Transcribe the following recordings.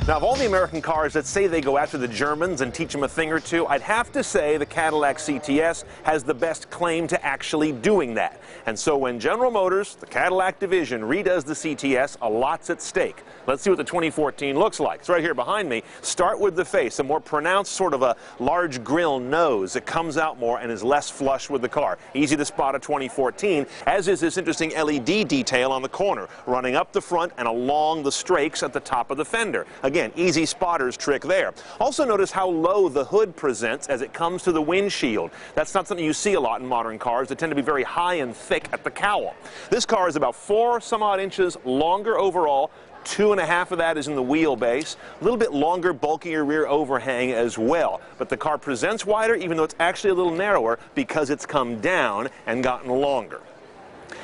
Now, of all the American cars that say they go after the Germans and teach them a thing or two, I'd have to say the Cadillac CTS has the best claim to actually doing that. And so when General Motors, the Cadillac division, redoes the CTS, a lot's at stake. Let's see what the 2014 looks like. It's right here behind me. Start with the face, a more pronounced sort of a large grill nose. It comes out more and is less flush with the car. Easy to spot a 2014, as is this interesting LED detail on the corner, running up the front and along the strakes at the top of the fender. Again, easy spotter's trick there. Also notice how low the hood presents as it comes to the windshield. That's not something you see a lot in modern cars. They tend to be very high and thick at the cowl. This car is about 4 some odd inches longer overall. 2.5 of that is in the wheelbase. A little bit longer, bulkier rear overhang as well. But the car presents wider, even though it's actually a little narrower, because it's come down and gotten longer.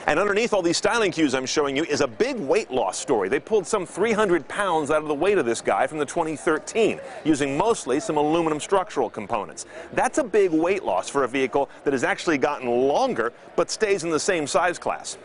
And underneath all these styling cues I'm showing you is a big weight loss story. They pulled some 300 pounds out of the weight of this guy from the 2013, using mostly some aluminum structural components. That's a big weight loss for a vehicle that has actually gotten longer, but stays in the same size class.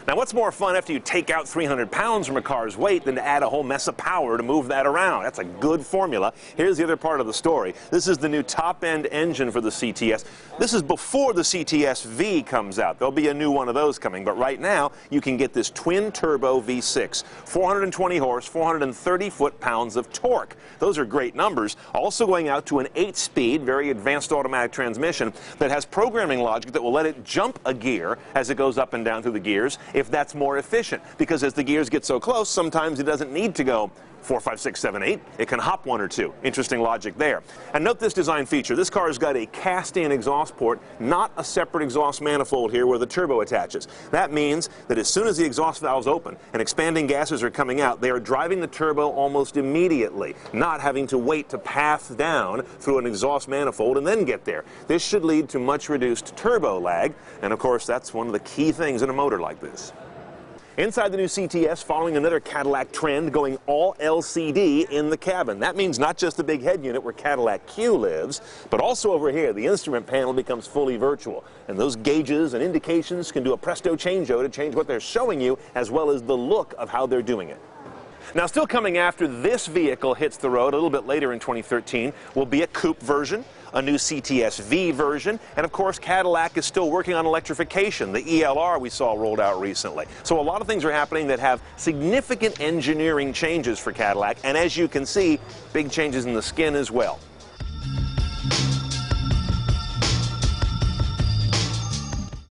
Now, what's more fun after you take out 300 pounds from a car's weight than to add a whole mess of power to move that around? That's a good formula. Here's the other part of the story. This is the new top-end engine for the CTS. This is before the CTS V comes out. There'll be a new one of those coming, but right now you can get this twin-turbo V6, 420 horse, 430 foot-pounds of torque. Those are great numbers. Also going out to an 8-speed, very advanced automatic transmission that has programming logic that will let it jump a gear as it goes up and down through the gears, if that's more efficient, because as the gears get so close, sometimes it doesn't need to go 4, 5, 6, 7, 8. It can hop 1 or 2. Interesting logic there. And note this design feature. This car has got a cast-in exhaust port, not a separate exhaust manifold here where the turbo attaches. That means that as soon as the exhaust valves open and expanding gases are coming out, they are driving the turbo almost immediately, not having to wait to pass down through an exhaust manifold and then get there. This should lead to much reduced turbo lag, and of course that's one of the key things in a motor like this. Inside the new CTS, following another Cadillac trend, going all LCD in the cabin. That means not just the big head unit where Cadillac Q lives, but also over here, the instrument panel becomes fully virtual. And those gauges and indications can do a presto changeo to change what they're showing you, as well as the look of how they're doing it. Now, still coming after this vehicle hits the road a little bit later in 2013 will be a coupe version, a new CTS V version, and of course Cadillac is still working on electrification, the ELR we saw rolled out recently. So a lot of things are happening that have significant engineering changes for Cadillac, and as you can see, big changes in the skin as well.